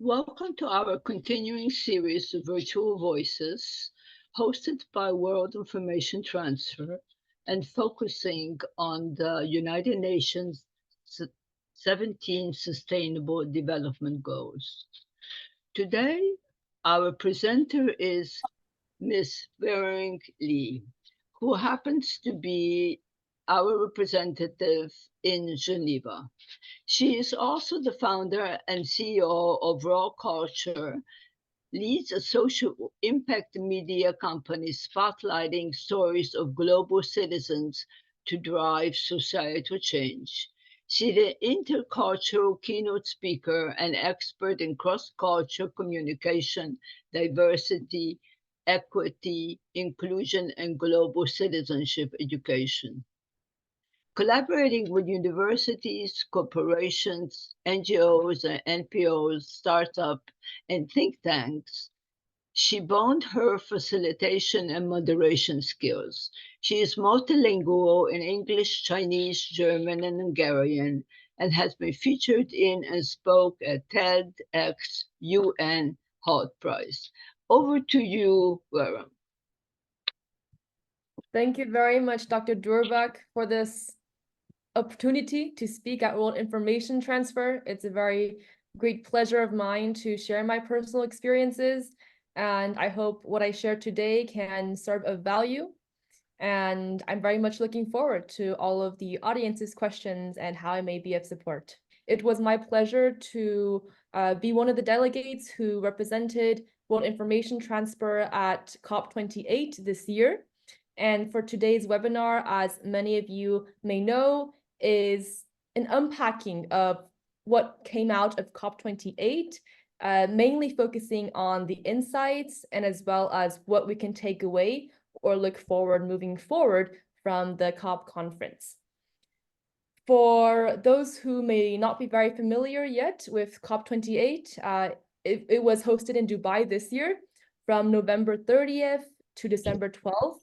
Welcome to our continuing series of virtual voices hosted by World Information Transfer and focusing on the United Nations 17 Sustainable Development Goals. Today, our presenter is Ms. Weirong Li, who happens to be our representative in Geneva. She is also the founder and CEO of Raw Culture, leads a social impact media company spotlighting stories of global citizens to drive societal change. She's an intercultural keynote speaker and expert in cross-cultural communication, diversity, equity, inclusion, and global citizenship education. Collaborating with universities, corporations, NGOs, and NPOs, startups, and think tanks, she honed her facilitation and moderation skills. She is multilingual in English, Chinese, German, and Hungarian, and has been featured in and spoke at TEDx, UN, Hult Prize. Over to you, Weirong. Thank you very much, Dr. Durbach, for this opportunity to speak at World Information Transfer. It's a very great pleasure of mine to share my personal experiences, and I hope what I share today can serve of value. And I'm very much looking forward to all of the audience's questions and how I may be of support. It was my pleasure to be one of the delegates who represented World Information Transfer at COP28 this year. And for today's webinar, as many of you may know, is an unpacking of what came out of COP28, mainly focusing on the insights and as well as what we can take away or look forward moving forward from the COP conference. For those who may not be very familiar yet with COP28, it was hosted in Dubai this year from November 30th to December 12th.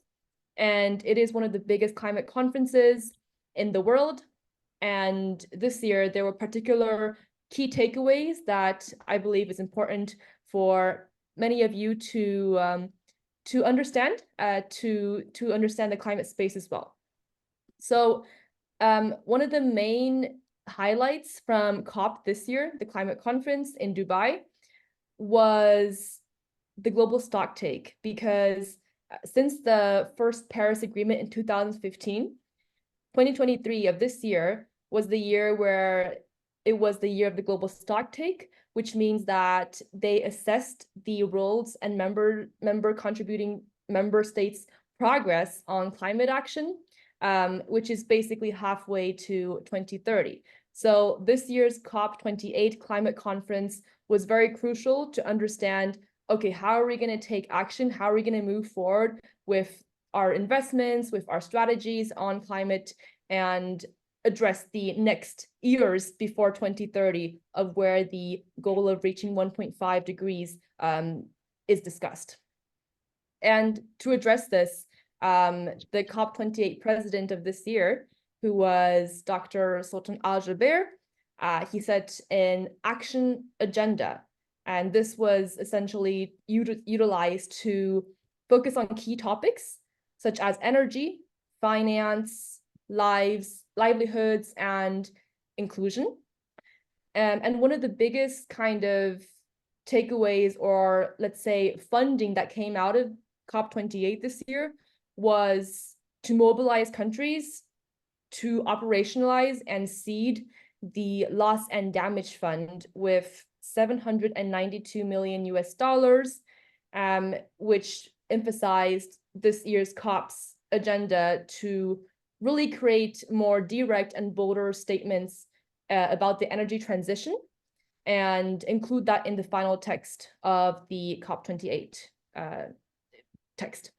And it is one of the biggest climate conferences in the world. And this year, there were particular key takeaways that I believe is important for many of you to understand, to understand the climate space as well. So one of the main highlights from COP this year, the climate conference in Dubai, was the global stocktake, because since the first Paris Agreement in 2015, 2023 of this year was the year where it was the year of the global stocktake, which means that they assessed the roles and member contributing member states' progress on climate action, which is basically halfway to 2030. So this year's COP28 climate conference was very crucial to understand, okay, how are we going to take action? How are we going to move forward with our investments, with our strategies on climate, and address the next years before 2030 of where the goal of reaching 1.5 degrees is discussed. And to address this, the COP28 president of this year, who was Dr. Sultan Al-Jaber, he set an action agenda. And this was essentially utilized to focus on key topics such as energy, finance, livelihoods, and inclusion. And one of the biggest kind of takeaways, or let's say funding, that came out of COP28 this year was to mobilize countries to operationalize and seed the Loss and Damage Fund with $792 million US, which emphasized this year's COP's agenda to really create more direct and bolder statements about the energy transition and include that in the final text of the COP28 text.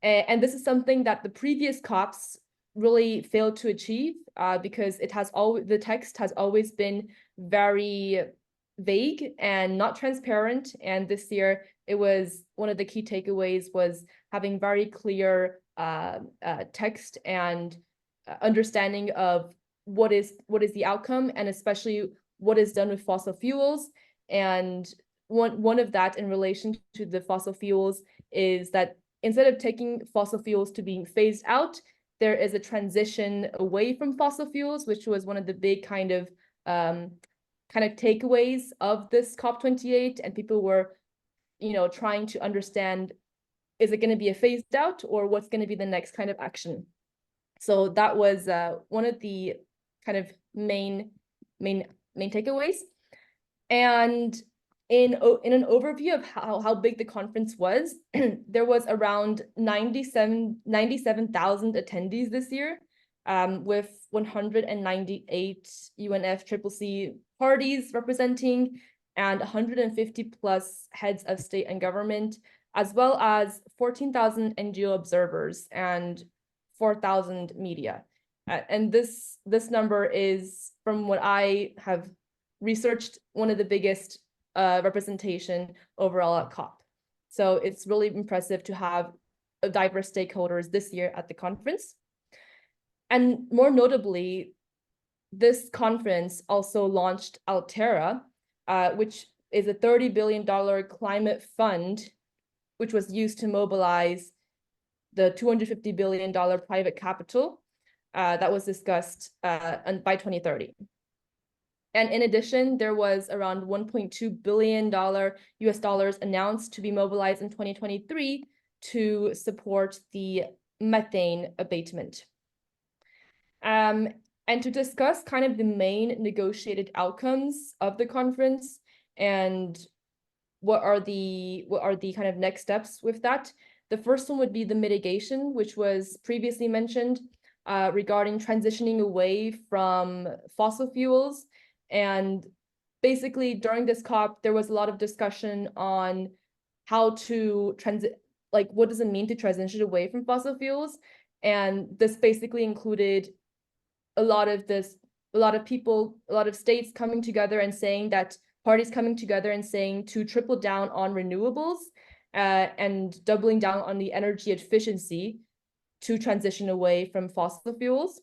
And this is something that the previous COPs really failed to achieve because the text has always been very vague and not transparent. And this year, it was one of the key takeaways was having very clear text and understanding of what is the outcome, and especially what is done with fossil fuels, And one of that in relation to the fossil fuels is that instead of taking fossil fuels to being phased out, there is a transition away from fossil fuels, which was one of the big kind of takeaways of this COP28. And people were, trying to understand, is it going to be a phased out, or what's going to be the next kind of action? So that was one of the kind of main takeaways. And in an overview of how big the conference was, there was around 97,000 attendees this year, with 198 UNFCCC parties representing, and 150 plus heads of state and government, as well as 14,000 NGO observers and 4,000 media. And this number is, from what I have researched, one of the biggest representation overall at COP. So it's really impressive to have diverse stakeholders this year at the conference. And more notably, this conference also launched Altera, which is a $30 billion climate fund, which was used to mobilize the $250 billion private capital that was discussed by 2030. And in addition, there was around $1.2 billion US dollars announced to be mobilized in 2023 to support the methane abatement. And to discuss kind of the main negotiated outcomes of the conference and what are the kind of next steps with that. The first one would be the mitigation, which was previously mentioned, regarding transitioning away from fossil fuels. And basically during this COP, there was a lot of discussion on how to what does it mean to transition away from fossil fuels? And this basically included a lot of people, a lot of states coming together and saying that, parties coming together and saying to triple down on renewables and doubling down on the energy efficiency to transition away from fossil fuels.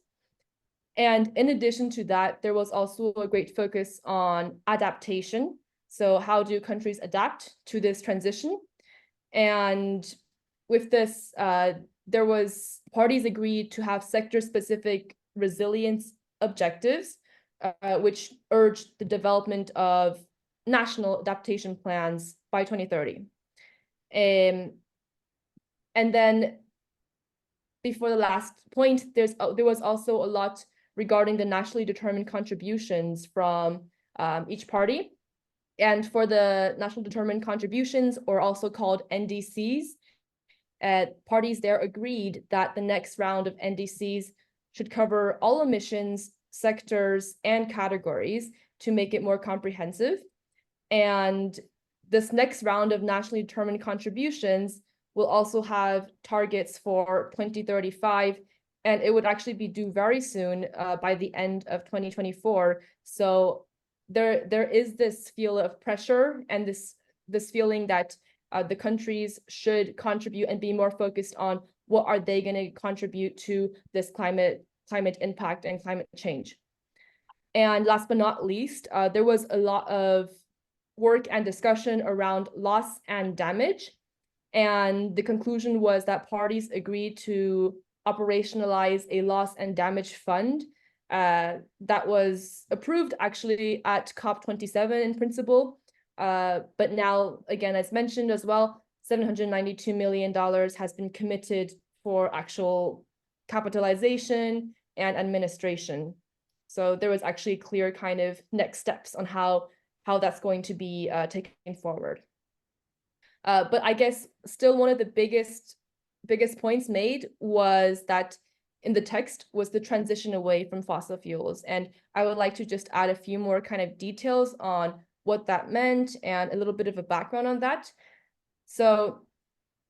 And in addition to that, there was also a great focus on adaptation. So how do countries adapt to this transition? And with this, parties agreed to have sector-specific resilience objectives, which urged the development of national adaptation plans by 2030. And then before the last point, there was also a lot regarding the nationally determined contributions from each party. And for the national determined contributions, or also called NDCs, parties there agreed that the next round of NDCs should cover all emissions, sectors, and categories to make it more comprehensive. And this next round of nationally determined contributions will also have targets for 2035, and it would actually be due very soon, by the end of 2024. So there is this feel of pressure and this feeling that the countries should contribute and be more focused on what are they going to contribute to this climate impact and climate change. And last but not least, there was a lot of work and discussion around loss and damage. And the conclusion was that parties agreed to operationalize a loss and damage fund that was approved actually at COP27 in principle. But now, again, as mentioned as well, $792 million has been committed for actual capitalization and administration. So there was actually clear kind of next steps on how that's going to be taken forward. But I guess still one of the biggest points made was that in the text was the transition away from fossil fuels. And I would like to just add a few more kind of details on what that meant and a little bit of a background on that. So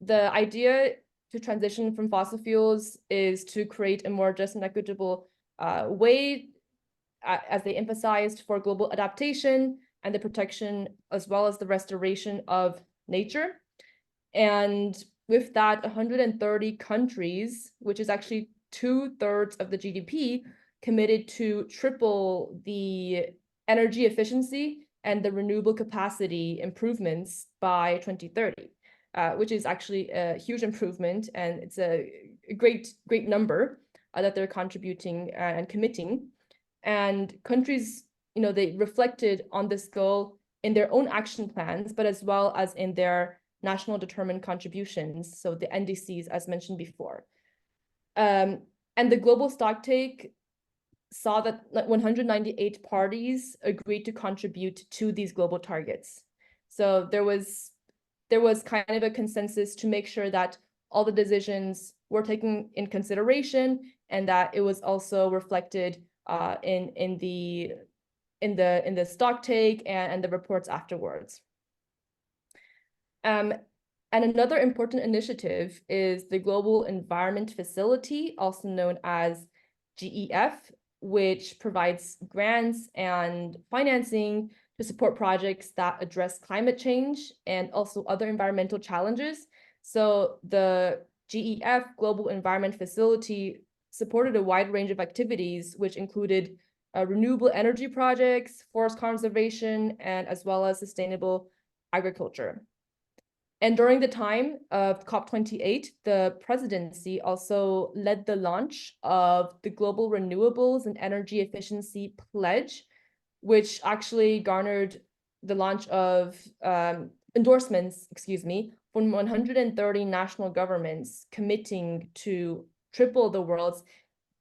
the idea to transition from fossil fuels is to create a more just and equitable way, as they emphasized, for global adaptation and the protection as well as the restoration of nature. And with that, 130 countries, which is actually 2/3 of the GDP, committed to triple the energy efficiency and the renewable capacity improvements by 2030, which is actually a huge improvement, and it's a great number that they're contributing and committing. And countries, they reflected on this goal in their own action plans, but as well as in their national determined contributions, so the NDCs, as mentioned before. And the global stocktake saw that 198 parties agreed to contribute to these global targets. So there was kind of a consensus to make sure that all the decisions were taken in consideration, and that it was also reflected in the stocktake and the reports afterwards. And another important initiative is the Global Environment Facility, also known as GEF, which provides grants and financing to support projects that address climate change and also other environmental challenges. So the GEF, Global Environment Facility, supported a wide range of activities, which included renewable energy projects, forest conservation, and as well as sustainable agriculture. And during the time of COP28, the presidency also led the launch of the Global Renewables and Energy Efficiency Pledge, which actually garnered the launch of endorsements, from 130 national governments committing to triple the world's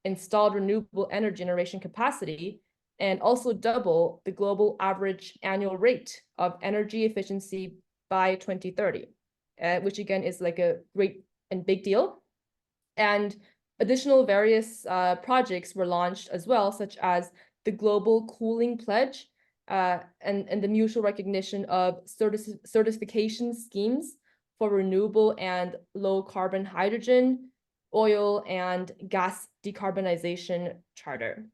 installed renewable energy generation capacity, and also double the global average annual rate of energy efficiency by 2030, which again is like a great and big deal. And additional various projects were launched as well, such as the Global Cooling Pledge and the mutual recognition of certification schemes for renewable and low carbon hydrogen, oil, and gas decarbonization charter.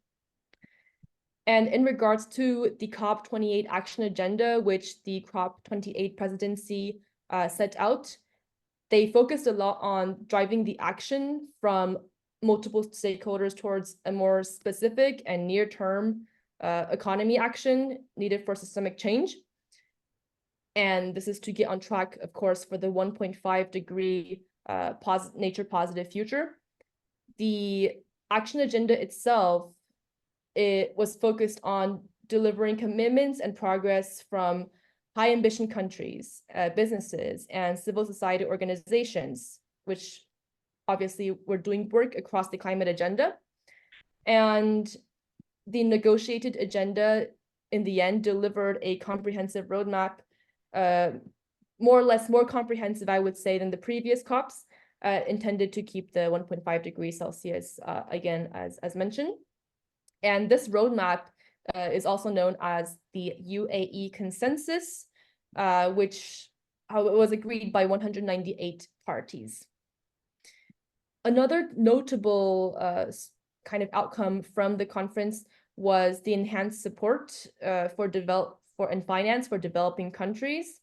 And in regards to the COP28 action agenda, which the COP28 presidency set out, they focused a lot on driving the action from multiple stakeholders towards a more specific and near-term economy action needed for systemic change. And this is to get on track, of course, for the 1.5 degree nature positive future. The action agenda itself, it was focused on delivering commitments and progress from high ambition countries, businesses, and civil society organizations, which obviously were doing work across the climate agenda. And the negotiated agenda in the end delivered a comprehensive roadmap, more or less more comprehensive, I would say, than the previous COPs, intended to keep the 1.5 degrees Celsius, again, as mentioned. And this roadmap is also known as the UAE consensus, which was agreed by 198 parties. Another notable kind of outcome from the conference was the enhanced support and finance for developing countries.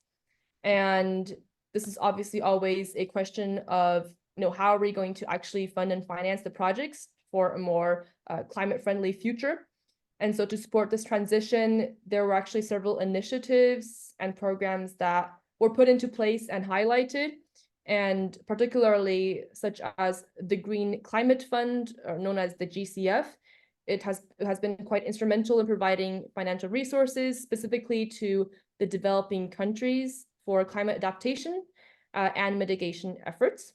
And this is obviously always a question of, how are we going to actually fund and finance the projects for a more climate-friendly future? And so to support this transition, there were actually several initiatives and programs that were put into place and highlighted, and particularly such as the Green Climate Fund, or known as the GCF. It has been quite instrumental in providing financial resources specifically to the developing countries for climate adaptation and mitigation efforts.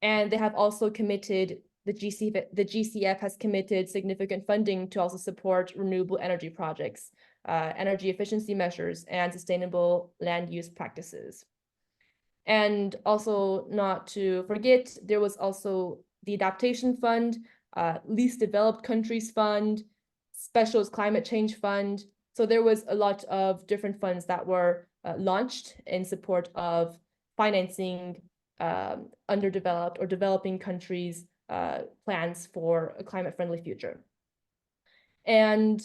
And they have also committed, the GCF has committed significant funding to also support renewable energy projects, energy efficiency measures, and sustainable land use practices. And also, not to forget, there was also the Adaptation Fund, Least Developed Countries Fund, Special Climate Change Fund. So there was a lot of different funds that were launched in support of financing underdeveloped or developing countries' plans for a climate-friendly future. And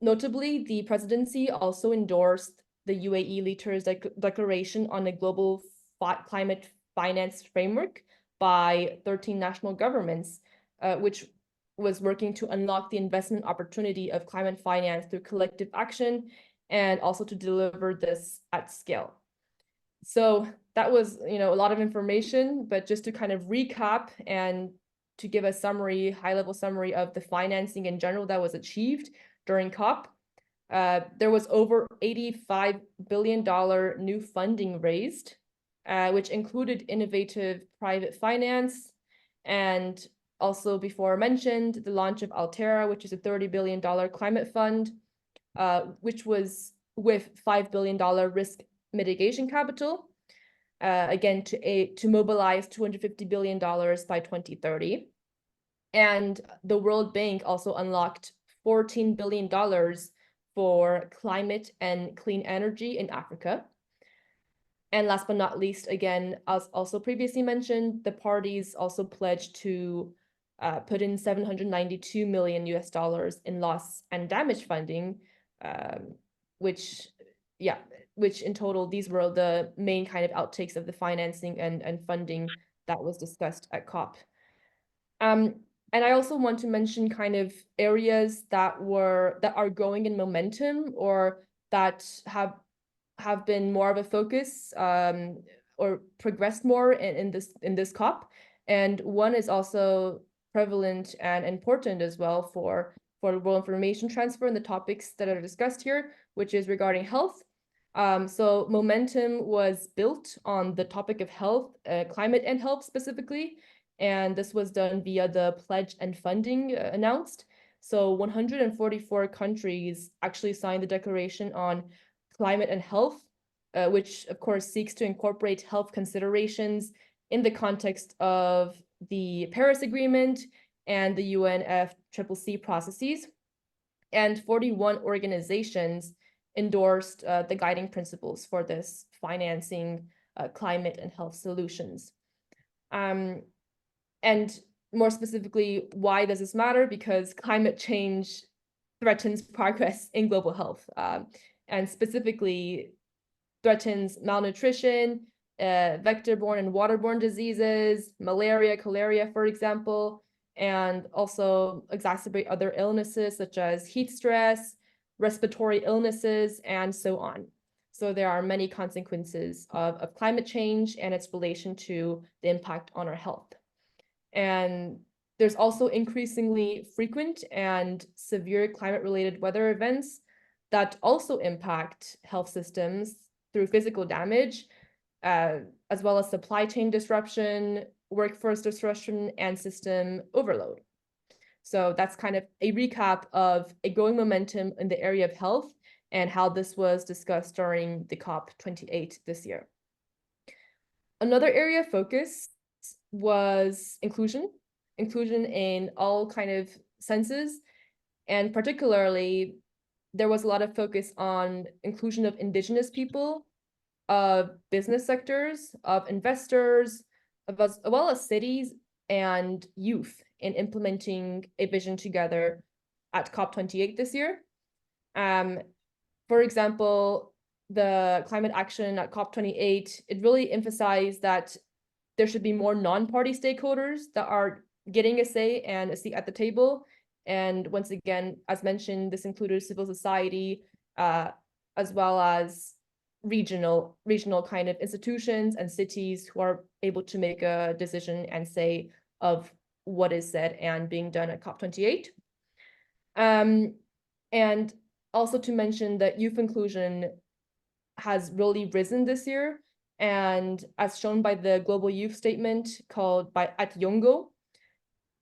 notably, the presidency also endorsed the UAE leaders' declaration on a global climate finance framework by 13 national governments, which was working to unlock the investment opportunity of climate finance through collective action and also to deliver this at scale. So that was, a lot of information, but just to kind of recap and to give a summary, high-level summary of the financing in general that was achieved during COP. There was over $85 billion new funding raised, which included innovative private finance, and also before mentioned, the launch of Altera, which is a $30 billion climate fund, which was with $5 billion risk mitigation capital, again, to mobilize $250 billion by 2030. And the World Bank also unlocked $14 billion for climate and clean energy in Africa. And last but not least, again, as also previously mentioned, the parties also pledged to put in $792 million in loss and damage funding, which in total, these were the main kind of outtakes of the financing and funding that was discussed at COP. And I also want to mention kind of areas that are growing in momentum, or that have been more of a focus, or progressed more in this COP. And one is also prevalent and important as well for world information transfer and the topics that are discussed here, which is regarding health. So momentum was built on the topic of health, climate and health specifically, and this was done via the pledge and funding announced. So 144 countries actually signed the Declaration on Climate and Health, which of course seeks to incorporate health considerations in the context of the Paris Agreement and the UNFCCC processes. And 41 organizations endorsed the guiding principles for this financing climate and health solutions. And more specifically, why does this matter? Because climate change threatens progress in global health, and specifically threatens malnutrition, vector-borne and waterborne diseases, malaria, cholera, for example, and also exacerbate other illnesses such as heat stress, respiratory illnesses, and so on. So there are many consequences of climate change and its relation to the impact on our health. And there's also increasingly frequent and severe climate-related weather events that also impact health systems through physical damage, as well as supply chain disruption, workforce disruption, and system overload. So that's kind of a recap of a growing momentum in the area of health and how this was discussed during the COP28 this year. Another area of focus was inclusion in all kind of senses, and particularly there was a lot of focus on inclusion of indigenous people, of business sectors, of investors, as well as cities and youth in implementing a vision together at COP28 this year. For example, the climate action at COP28, it really emphasized that there should be more non-party stakeholders that are getting a say and a seat at the table. And once again, as mentioned, this included civil society, as well as regional kind of institutions and cities who are able to make a decision and say of what is said and being done at COP28. And also to mention that youth inclusion has really risen this year. And as shown by the Global Youth Statement called at Yongo,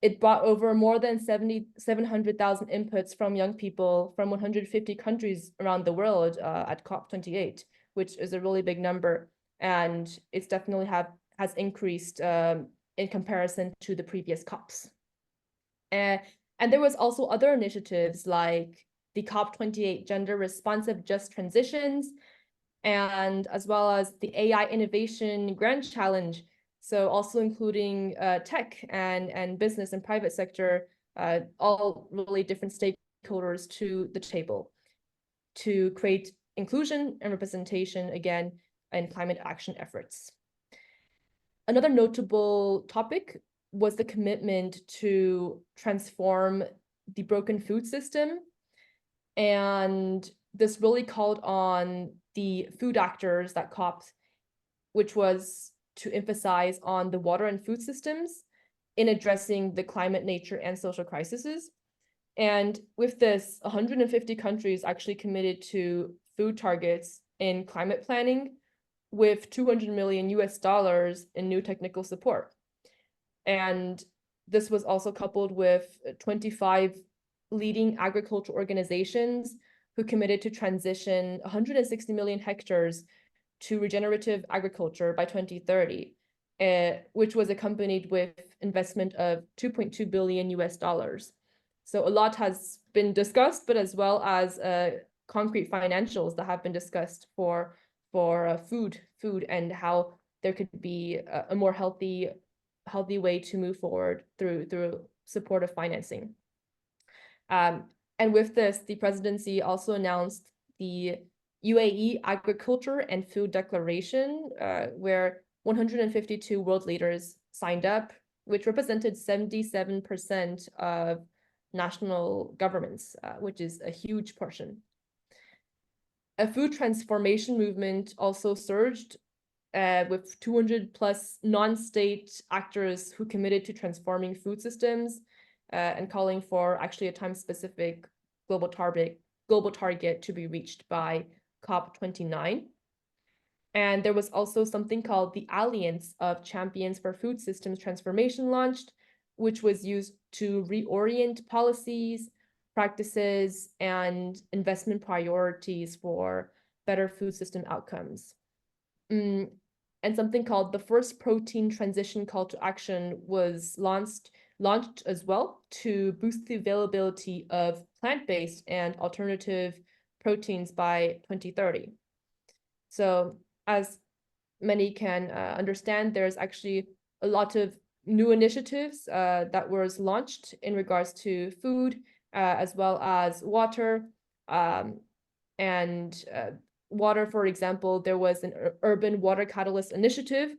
it brought over more than 700,000 inputs from young people from 150 countries around the world at COP28, which is a really big number. And it's definitely has increased in comparison to the previous COPs. And there was also other initiatives like the COP28 Gender Responsive Just Transitions, and as well as the AI Innovation Grand Challenge. So also including tech and business and private sector, all really different stakeholders to the table to create inclusion and representation, again, in climate action efforts. Another notable topic was the commitment to transform the broken food system. And this really called on the food actors that COP, which was to emphasize on the water and food systems in addressing the climate, nature, and social crises. And with this, 150 countries actually committed to food targets in climate planning with $200 million in new technical support. And this was also coupled with 25 leading agricultural organizations who committed to transition 160 million hectares to regenerative agriculture by 2030, which was accompanied with investment of $2.2 billion. So a lot has been discussed, but as well as concrete financials that have been discussed for food and how there could be a more healthy way to move forward through supportive financing. And with this, the presidency also announced the UAE Agriculture and Food Declaration, where 152 world leaders signed up, which represented 77% of national governments, which is a huge portion. A food transformation movement also surged with 200 plus non-state actors who committed to transforming food systems and calling for actually a time-specific global target to be reached by COP29. And there was also something called the Alliance of Champions for Food Systems Transformation launched, which was used to reorient policies, practices, and investment priorities for better food system outcomes. And something called the First Protein Transition Call to Action was launched as well to boost the availability of plant-based and alternative proteins by 2030. So as many can understand, there's actually a lot of new initiatives that was launched in regards to food, as well as water. Water, for example, there was an urban water catalyst initiative,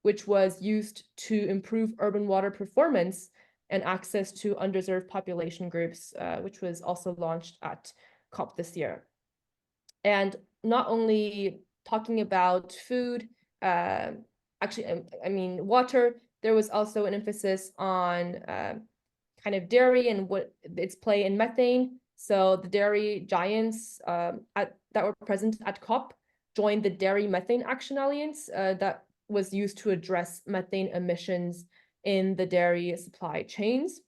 which was used to improve urban water performance and access to underserved population groups, which was also launched at COP this year. And not only talking about food, water, there was also an emphasis on kind of dairy and what its play in methane. So the dairy giants that were present at COP joined the Dairy Methane Action Alliance that was used to address methane emissions in the dairy supply chains.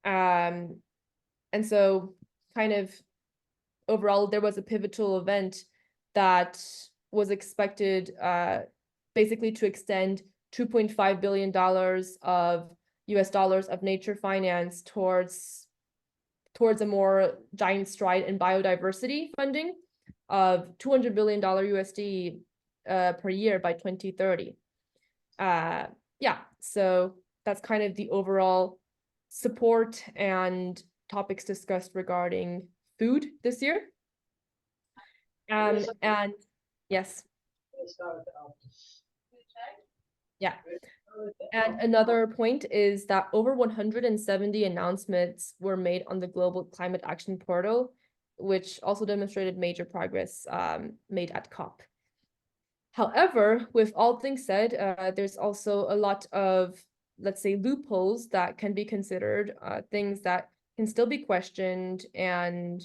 And so kind of overall, there was a pivotal event that was expected basically to extend $2.5 billion of US dollars of nature finance towards a more giant stride in biodiversity funding of $200 billion USD per year by 2030. So that's kind of the overall support and topics discussed regarding food this year. And yes. Yeah. And another point is that over 170 announcements were made on the Global Climate Action Portal, which also demonstrated major progress made at COP. However, with all things said, there's also a lot of, let's say, loopholes that can be considered, things that can still be questioned, and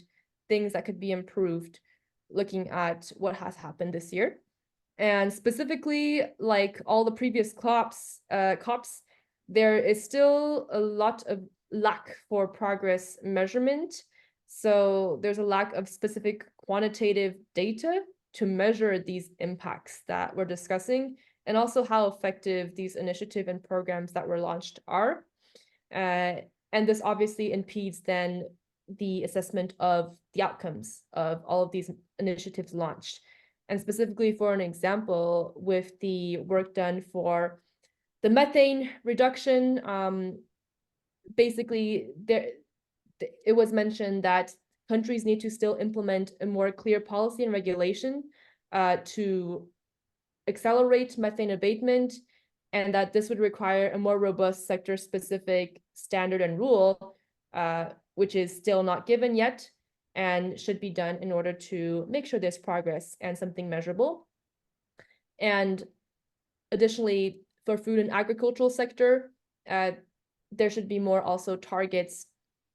things that could be improved looking at what has happened this year. And specifically, like all the previous COPs, there is still a lot of lack for progress measurement. So there's a lack of specific quantitative data to measure these impacts that we're discussing, and also how effective these initiatives and programs that were launched are. And this obviously impedes then the assessment of the outcomes of all of these initiatives launched. And specifically, for an example, with the work done for the methane reduction, basically it was mentioned that countries need to still implement a more clear policy and regulation to accelerate methane abatement, and that this would require a more robust sector-specific standard and rule, which is still not given yet. and should be done in order to make sure there's progress and something measurable. And additionally, for food and agricultural sector, there should be more also targets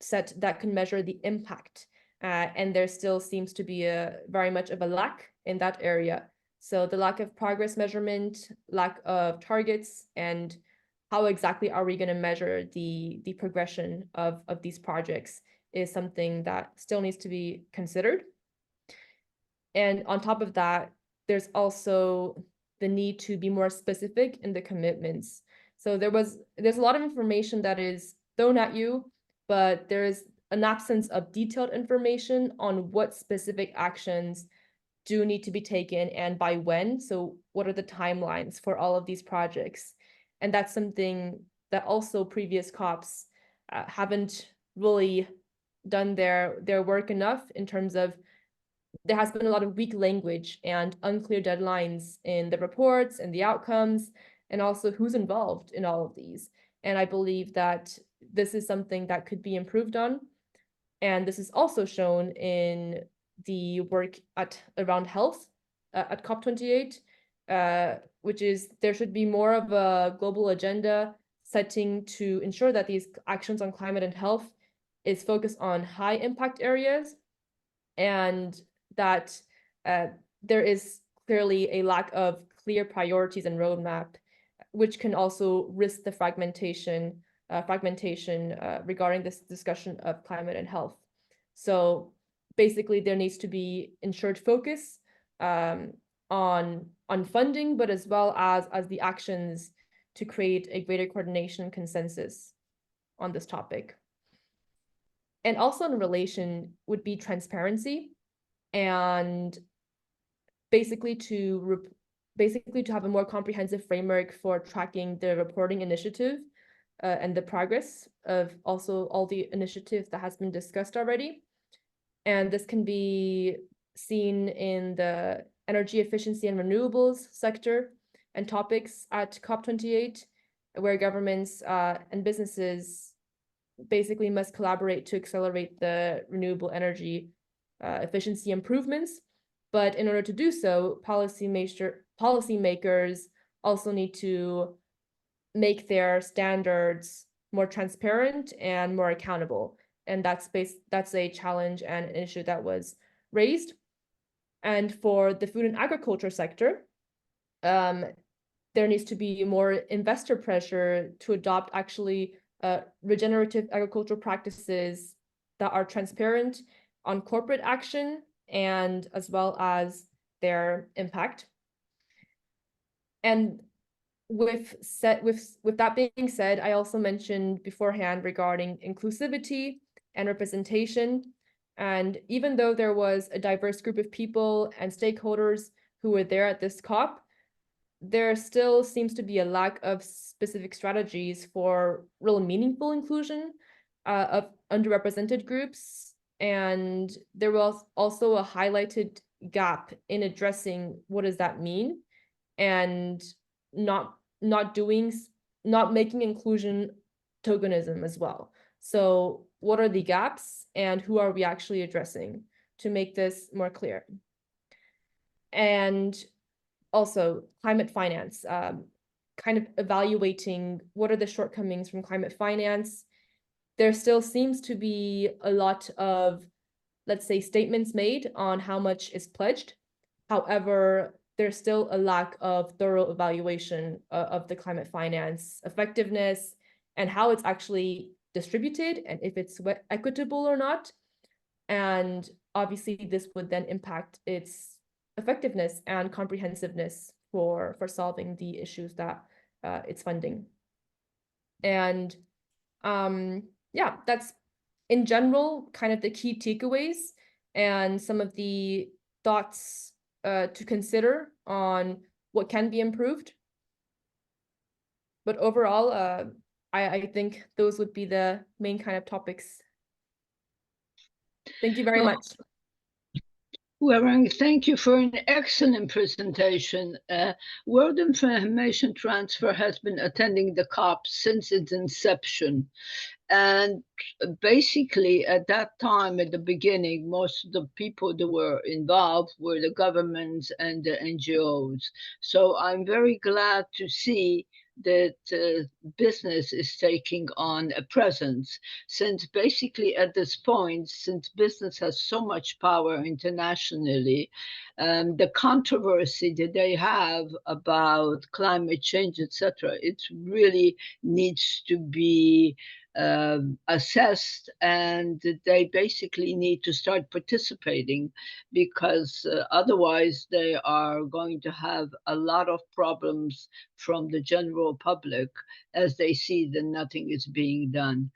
set that can measure the impact. And there still seems to be very much of a lack in that area. So the lack of progress measurement, lack of targets, and how exactly are we going to measure the progression of these projects is something that still needs to be considered. And on top of that, there's also the need to be more specific in the commitments. So there's a lot of information that is thrown at you, but there is an absence of detailed information on what specific actions do need to be taken and by when. So what are the timelines for all of these projects? And that's something that also previous COPs haven't really done their work enough in terms of there has been a lot of weak language and unclear deadlines in the reports and the outcomes, and also who's involved in all of these. And I believe that this is something that could be improved on. And this is also shown in the work around health at COP28, which is there should be more of a global agenda setting to ensure that these actions on climate and health is focused on high impact areas, and that there is clearly a lack of clear priorities and roadmap, which can also risk the fragmentation regarding this discussion of climate and health. So basically, there needs to be ensured focus on funding, but as well as the actions to create a greater coordination and consensus on this topic. And also in relation would be transparency, and basically to have a more comprehensive framework for tracking the reporting initiative and the progress of also all the initiatives that has been discussed already. And this can be seen in the energy efficiency and renewables sector and topics at COP28, where governments and businesses basically must collaborate to accelerate the renewable energy efficiency improvements. But in order to do so, policymakers also need to make their standards more transparent and more accountable. And that's a challenge and an issue that was raised. And for the food and agriculture sector, there needs to be more investor pressure to adopt actually regenerative agricultural practices that are transparent on corporate action and as well as their impact. And with that being said, I also mentioned beforehand regarding inclusivity and representation. And even though there was a diverse group of people and stakeholders who were there at this COP, there still seems to be a lack of specific strategies for real meaningful inclusion of underrepresented groups. And there was also a highlighted gap in addressing what does that mean, and not making inclusion tokenism as well. So what are the gaps and who are we actually addressing to make this more clear? And also climate finance, kind of evaluating what are the shortcomings from climate finance. There still seems to be a lot of, let's say, statements made on how much is pledged. However, there's still a lack of thorough evaluation of the climate finance effectiveness and how it's actually distributed and if it's equitable or not. And obviously, this would then impact its effectiveness and comprehensiveness for solving the issues that it's funding. And yeah, that's in general kind of the key takeaways and some of the thoughts to consider on what can be improved. But overall, I think those would be the main kind of topics. Thank you very much. Weirong, thank you for an excellent presentation. World Information Transfer has been attending the COP since its inception. And basically, at that time, at the beginning, most of the people that were involved were the governments and the NGOs. So I'm very glad to see that business is taking on a presence, since basically at this point, since business has so much power internationally, the controversy that they have about climate change, etc., it really needs to be assessed, and they basically need to start participating, because otherwise they are going to have a lot of problems from the general public as they see that nothing is being done.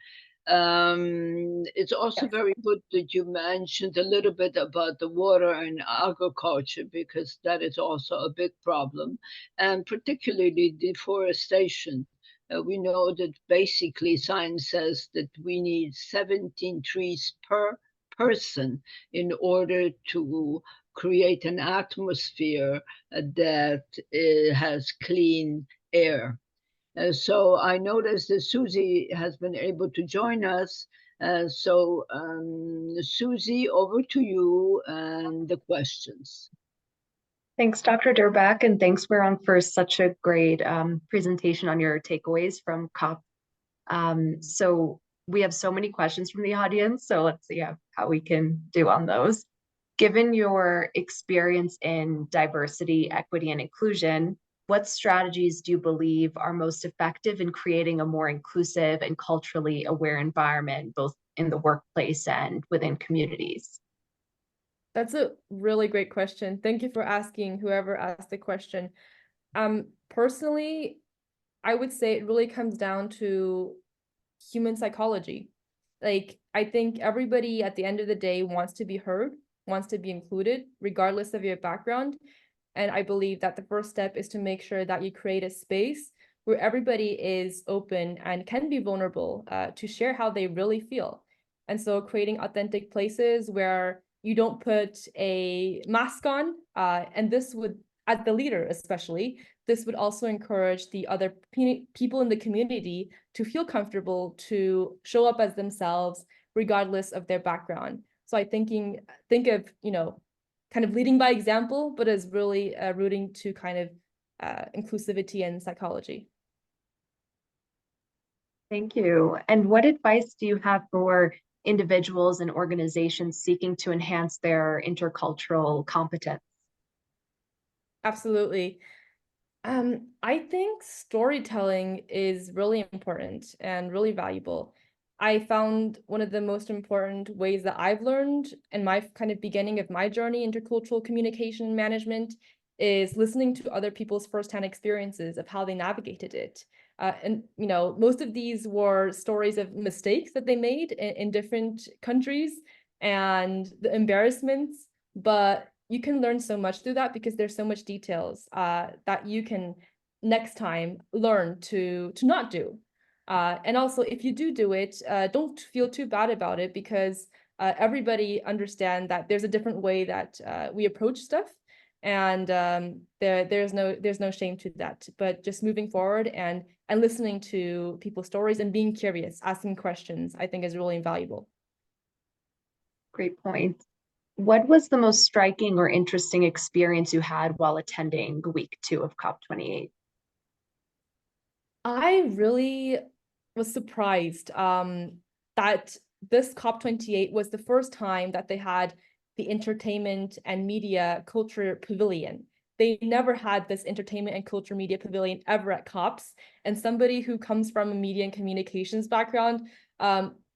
It's also Yes. very good that you mentioned a little bit about the water and agriculture, because that is also a big problem, and particularly deforestation. We know that basically science says that we need 17 trees per person in order to create an atmosphere that has clean air. So I noticed that Susie has been able to join us. Susie, over to you and the questions. Thanks, Dr. Durbach, and thanks, Weirong, for such a great presentation on your takeaways from COP. So we have so many questions from the audience, so let's see how we can do on those. Given your experience in diversity, equity, and inclusion, what strategies do you believe are most effective in creating a more inclusive and culturally aware environment, both in the workplace and within communities? That's a really great question. Thank you for asking, whoever asked the question. Personally, I would say it really comes down to human psychology. Like, I think everybody at the end of the day wants to be heard, wants to be included, regardless of your background. And I believe that the first step is to make sure that you create a space where everybody is open and can be vulnerable to share how they really feel. And so creating authentic places where you don't put a mask on, and this would, as the leader especially, this would also encourage the other people in the community to feel comfortable to show up as themselves, regardless of their background. So think of, kind of leading by example, but as really rooting to kind of inclusivity and psychology. Thank you. And what advice do you have for individuals and organizations seeking to enhance their intercultural competence? Absolutely. I think storytelling is really important and really valuable. I found one of the most important ways that I've learned in my kind of beginning of my journey intercultural communication management is listening to other people's firsthand experiences of how they navigated it. And most of these were stories of mistakes that they made in different countries and the embarrassments, but you can learn so much through that because there's so much details that you can next time learn to not do. And also, if you do it, don't feel too bad about it, because everybody understand that there's a different way that we approach stuff, and there's no shame to that. But just moving forward and listening to people's stories and being curious, asking questions, I think is really invaluable. Great point. What was the most striking or interesting experience you had while attending week 2 of COP28? I really was surprised that this COP28 was the first time that they had the entertainment and media culture pavilion. They never had this entertainment and culture media pavilion ever at COPs. And somebody who comes from a media and communications background,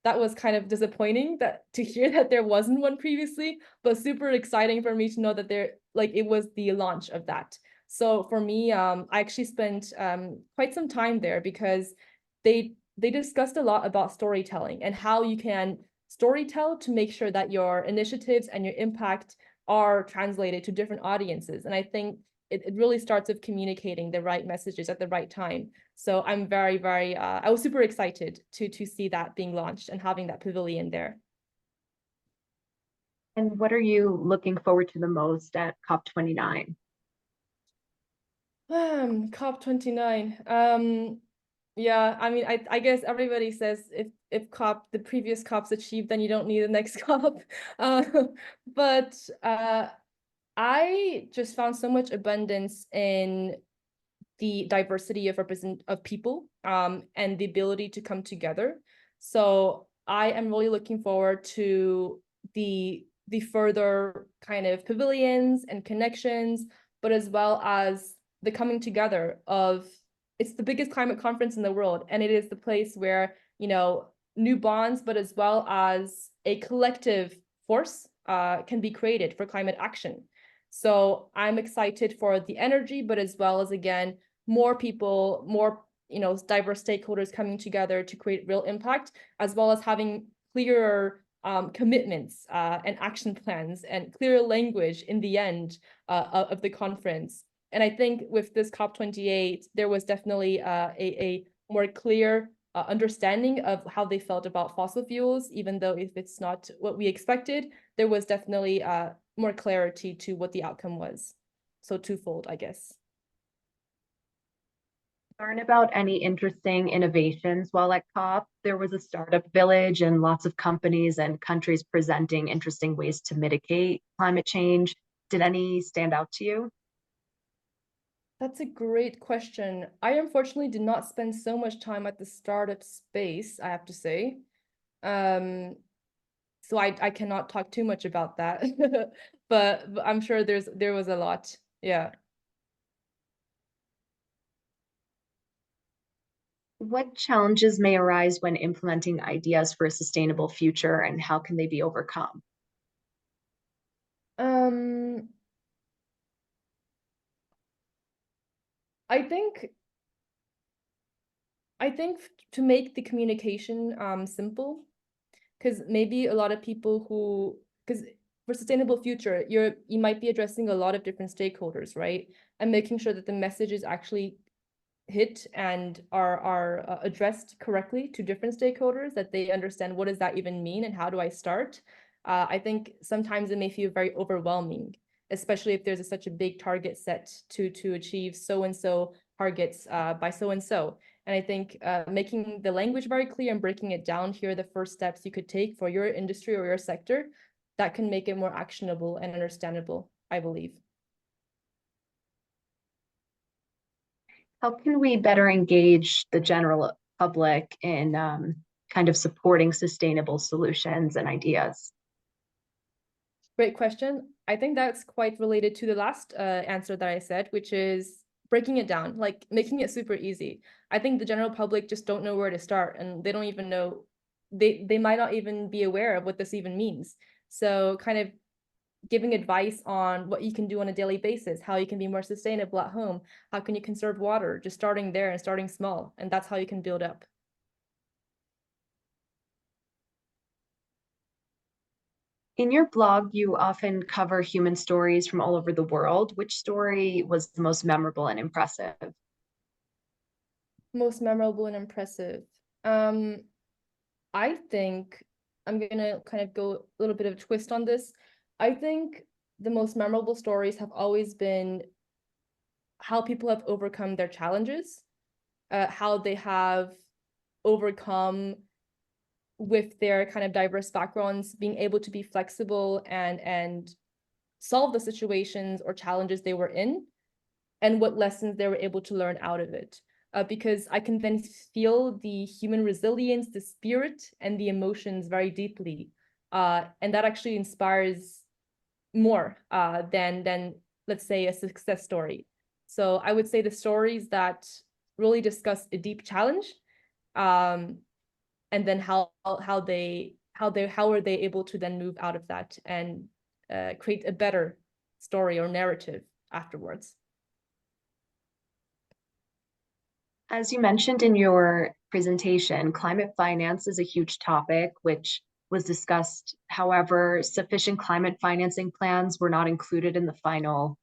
that was kind of disappointing to hear that there wasn't one previously, but super exciting for me to know that it was the launch of that. So for me, I actually spent quite some time there because they discussed a lot about storytelling and how you can storytell to make sure that your initiatives and your impact are translated to different audiences. And I think it really starts with communicating the right messages at the right time. So I'm very, very, I was super excited to see that being launched and having that pavilion there. And what are you looking forward to the most at COP29? COP29. Yeah, I mean, I guess everybody says if the previous COP's achieved, then you don't need the next COP. Uh, but I just found so much abundance in the diversity of people and the ability to come together. So I am really looking forward to the further kind of pavilions and connections, but as well as the coming together of, it's the biggest climate conference in the world, and it is the place where, you know, new bonds, but as well as a collective force can be created for climate action. So I'm excited for the energy, but as well as, again, more people, more, you know, diverse stakeholders coming together to create real impact, as well as having clearer commitments and action plans and clearer language in the end of the conference. And I think with this COP28, there was definitely a more clear understanding of how they felt about fossil fuels, even though if it's not what we expected, there was definitely more clarity to what the outcome was. So twofold, I guess. Learn about any interesting innovations while at COP. There was a startup village and lots of companies and countries presenting interesting ways to mitigate climate change. Did any stand out to you? That's a great question. I unfortunately did not spend so much time at the startup space, I have to say. So I cannot talk too much about that, but I'm sure there was a lot. Yeah. What challenges may arise when implementing ideas for a sustainable future, and how can they be overcome? I think to make the communication simple, because maybe a lot of people who, because for sustainable future, you might be addressing a lot of different stakeholders, right? And making sure that the message is actually hit and are addressed correctly to different stakeholders, that they understand what does that even mean and how do I start. I think sometimes it may feel very overwhelming, especially if there's such a big target set to achieve so and so targets by so and so. And I think making the language very clear and breaking it down, here are the first steps you could take for your industry or your sector, that can make it more actionable and understandable, I believe. How can we better engage the general public in kind of supporting sustainable solutions and ideas? Great question. I think that's quite related to the last answer that I said, which is breaking it down, like making it super easy. I think the general public just don't know where to start, and they don't even know, they might not even be aware of what this even means. So kind of giving advice on what you can do on a daily basis, how you can be more sustainable at home, how can you conserve water, just starting there and starting small, and that's how you can build up. In your blog, you often cover human stories from all over the world. Which story was the most memorable and impressive? Most memorable and impressive. I think I'm gonna kind of go a little bit of a twist on this. I think the most memorable stories have always been how people have overcome their challenges, how they have overcome with their kind of diverse backgrounds, being able to be flexible and solve the situations or challenges they were in, and what lessons they were able to learn out of it. Because I can then feel the human resilience, the spirit, and the emotions very deeply. And that actually inspires more than, let's say, a success story. So I would say the stories that really discuss a deep challenge, and then how are they able to then move out of that and create a better story or narrative afterwards. As you mentioned in your presentation, climate finance is a huge topic, which was discussed. However, sufficient climate financing plans were not included in the final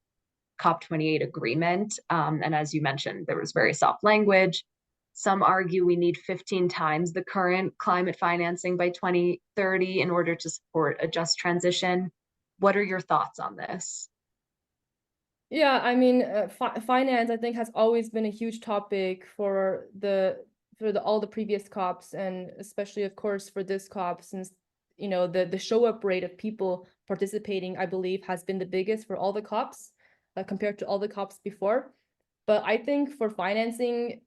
COP28 agreement. And as you mentioned, there was very soft language. Some argue we need 15 times the current climate financing by 2030 in order to support a just transition. What are your thoughts on this? Yeah, I mean, finance, I think, has always been a huge topic for the all the previous COPs, and especially, of course, for this COP, since the show up rate of people participating, I believe, has been the biggest for all the COPs compared to all the COPs before. But I think for financing,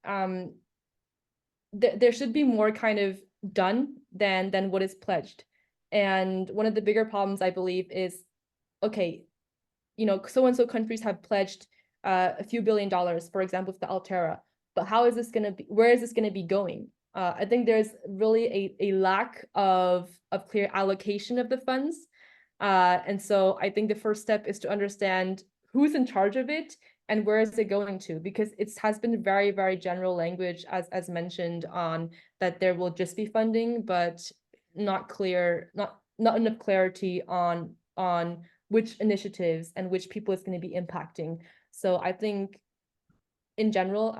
there should be more kind of done than what is pledged. And one of the bigger problems, I believe, is, okay, so-and-so countries have pledged a few $billions, for example, with the Altera. But how is this going to be, where is this going to be going? I think there's really a lack of clear allocation of the funds. And so I think the first step is to understand who's in charge of it and where is it going to, because it has been very, very general language, as mentioned, on that there will just be funding, but not enough clarity on which initiatives and which people it's going to be impacting. So I think in general,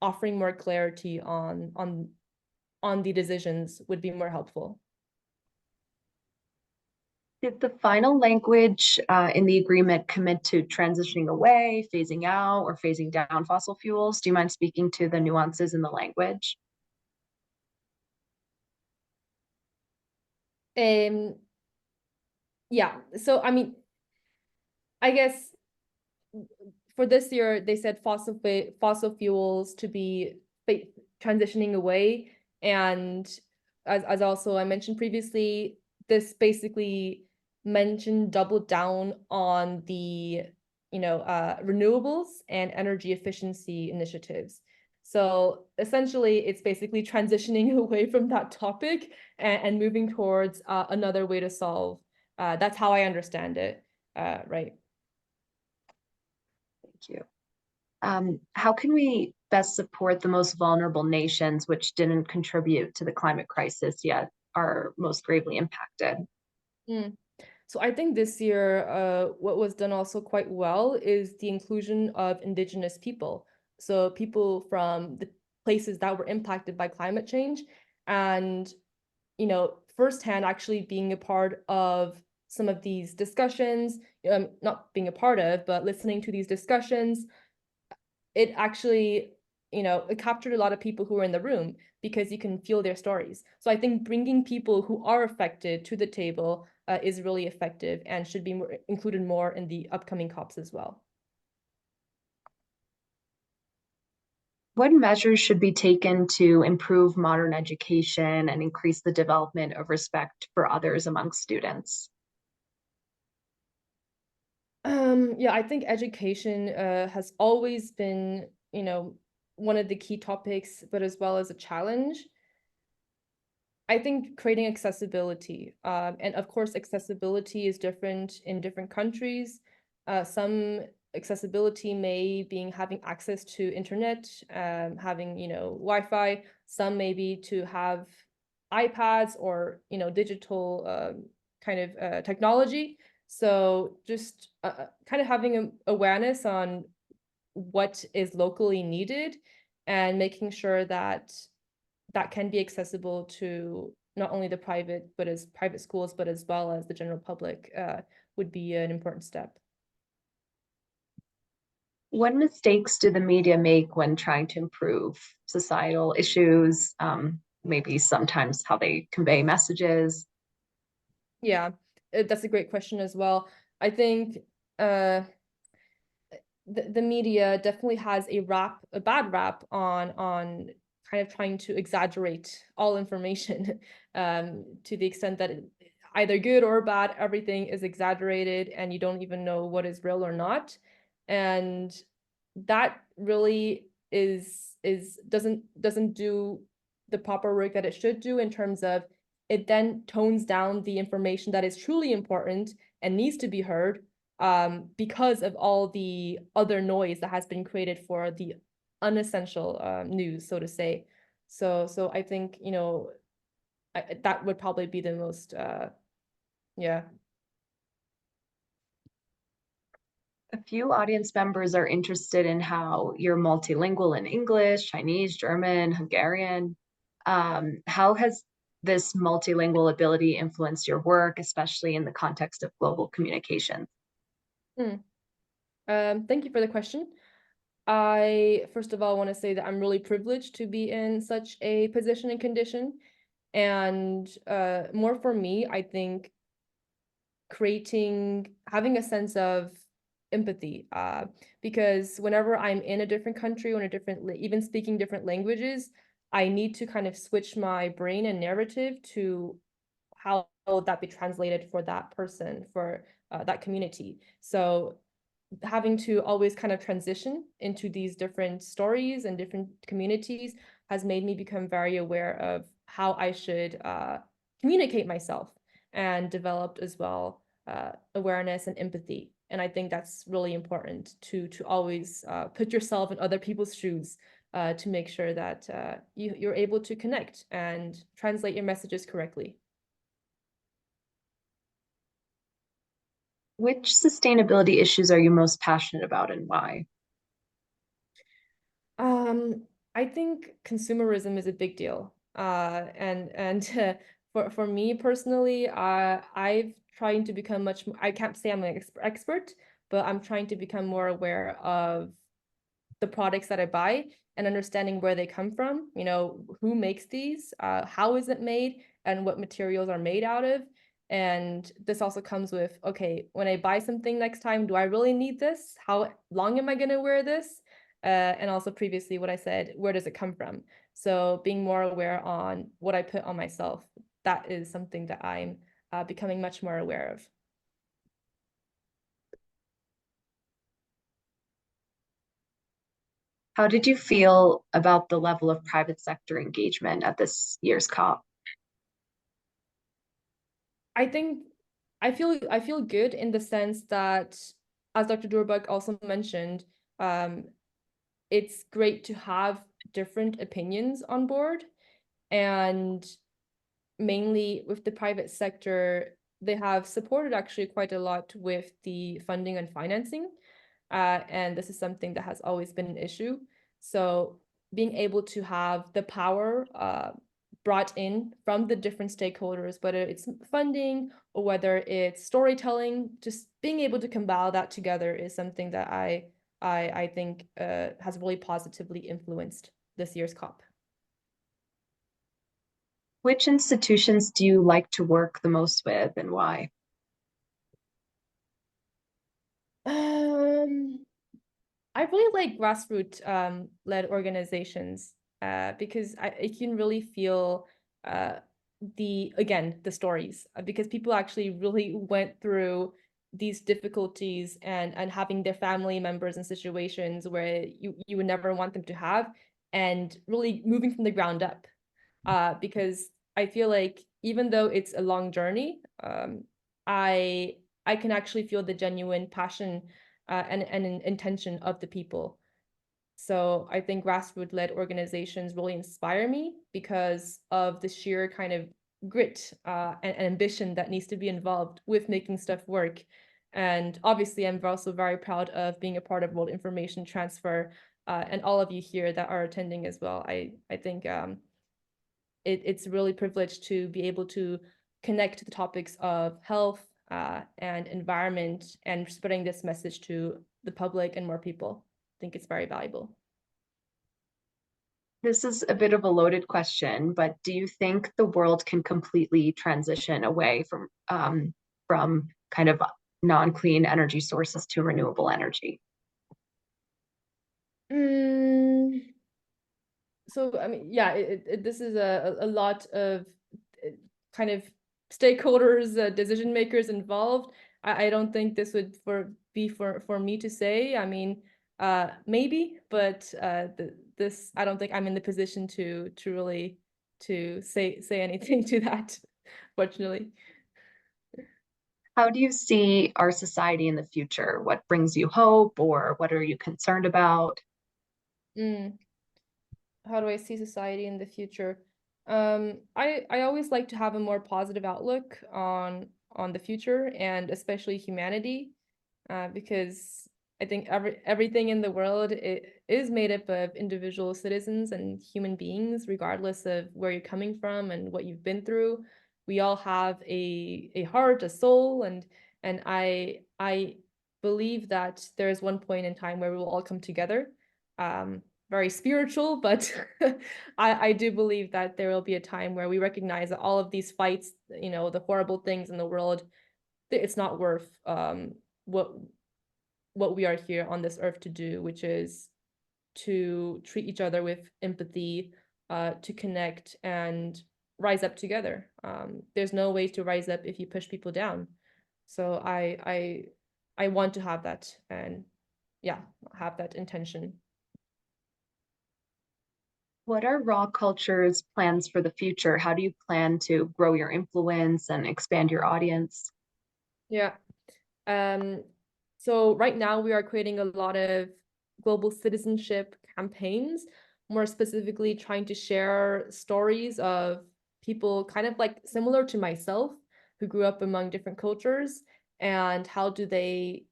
offering more clarity on the decisions would be more helpful. Did the final language in the agreement commit to transitioning away, phasing out, or phasing down fossil fuels? Do you mind speaking to the nuances in the language? Yeah, so I mean, I guess for this year, they said fossil fuels to be transitioning away. And as also I mentioned previously, this basically doubled down on the renewables and energy efficiency initiatives. So essentially, it's basically transitioning away from that topic and moving towards another way to solve. That's how I understand it, right? Thank you. How can we best support the most vulnerable nations which didn't contribute to the climate crisis yet are most gravely impacted? So I think this year, what was done also quite well is the inclusion of indigenous people. So people from the places that were impacted by climate change, and firsthand actually being a part of some of these discussions, not being a part of, but listening to these discussions. It actually, it captured a lot of people who were in the room because you can feel their stories. So I think bringing people who are affected to the table is really effective and should be included more in the upcoming COPs as well. What measures should be taken to improve modern education and increase the development of respect for others among students? Yeah, I think education has always been, one of the key topics, but as well as a challenge. I think creating accessibility, and of course, accessibility is different in different countries. Some accessibility may be having access to internet, having, Wi-Fi. Some maybe to have iPads or, digital kind of technology. So just kind of having an awareness on what is locally needed and making sure that can be accessible to not only the private schools, but as well as the general public would be an important step. What mistakes do the media make when trying to improve societal issues? Maybe sometimes how they convey messages? Yeah, that's a great question as well. I think the media definitely has a bad rap on kind of trying to exaggerate all information to the extent that either good or bad, everything is exaggerated and you don't even know what is real or not. And that really doesn't do the proper work that it should do, in terms of it then tones down the information that is truly important and needs to be heard, because of all the other noise that has been created for the unessential news, so to say. So I think, that would probably be the most, yeah. A few audience members are interested in how you're multilingual in English, Chinese, German, Hungarian. How has this multilingual ability influenced your work, especially in the context of global communication? Thank you for the question. I, first of all, want to say that I'm really privileged to be in such a position and condition. And more for me, I think having a sense of empathy, because whenever I'm in a different country or in a different, even speaking different languages, I need to kind of switch my brain and narrative to how that be translated for that person, for that community. So having to always kind of transition into these different stories and different communities has made me become very aware of how I should communicate myself, and developed as well awareness and empathy. And I think that's really important to always put yourself in other people's shoes, to make sure that you're able to connect and translate your messages correctly. Which sustainability issues are you most passionate about and why? I think consumerism is a big deal. And for me personally, I've trying to become much more, I can't say I'm an expert, but I'm trying to become more aware of the products that I buy and understanding where they come from, who makes these, how is it made, and what materials are made out of. And this also comes with, okay, when I buy something next time, do I really need this? How long am I going to wear this? And also previously what I said, where does it come from? So being more aware on what I put on myself, that is something that I'm becoming much more aware of. How did you feel about the level of private sector engagement at this year's COP? I think I feel good in the sense that, as Dr. Durbach also mentioned, it's great to have different opinions on board, and mainly with the private sector, they have supported actually quite a lot with the funding and financing. And this is something that has always been an issue. So being able to have the power brought in from the different stakeholders, whether it's funding or whether it's storytelling, just being able to combine that together is something that I think has really positively influenced this year's COP. Which institutions do you like to work the most with and why? I really like grassroots led organizations because I can really feel the stories, because people actually really went through these difficulties and having their family members in situations where you would never want them to have, and really moving from the ground up, because I feel like even though it's a long journey, I can actually feel the genuine passion and intention of the people. So I think grassroots-led organizations really inspire me because of the sheer kind of grit and ambition that needs to be involved with making stuff work. And obviously, I'm also very proud of being a part of World Information Transfer, and all of you here that are attending as well. I think it's really privileged to be able to connect to the topics of health and environment, and spreading this message to the public and more people. I think it's very valuable. This is a bit of a loaded question, but do you think the world can completely transition away from kind of non-clean energy sources to renewable energy? So I mean, yeah, this is a lot of kind of stakeholders, decision makers involved. I don't think this would be for me to say. I mean, maybe, but this I don't think I'm in the position to really say anything to that, fortunately. How do you see our society in the future? What brings you hope, or what are you concerned about? How do I see society in the future? I always like to have a more positive outlook on the future, and especially humanity, because I think everything in the world is made up of individual citizens and human beings, regardless of where you're coming from and what you've been through. We all have a heart, a soul, and I believe that there is one point in time where we will all come together, very spiritual, but I do believe that there will be a time where we recognize that all of these fights, the horrible things in the world, it's not worth what we are here on this earth to do, which is to treat each other with empathy, to connect and rise up together. There's no way to rise up if you push people down. So I want to have that, and have that intention. What are Raw Culture's plans for the future? How do you plan to grow your influence and expand your audience? Yeah. So right now we are creating a lot of global citizenship campaigns, more specifically trying to share stories of people kind of like similar to myself who grew up among different cultures, and how did they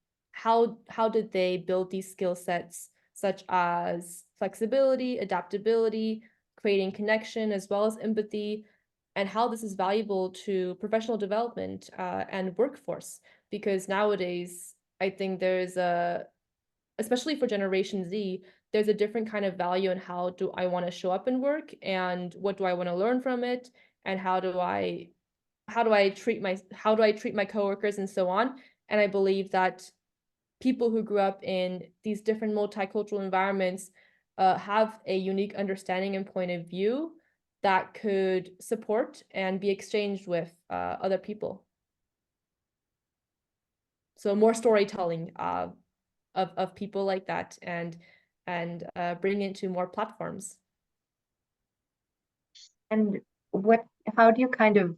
build these skill sets such as flexibility, adaptability, creating connection, as well as empathy, and how this is valuable to professional development and workforce. Because nowadays, I think especially for Generation Z, there's a different kind of value in how do I want to show up in work, and what do I want to learn from it, and how do I treat my coworkers, and so on. And I believe that people who grew up in these different multicultural environments have a unique understanding and point of view that could support and be exchanged with other people. So more storytelling of people like that, and bring it to more platforms. And how do you kind of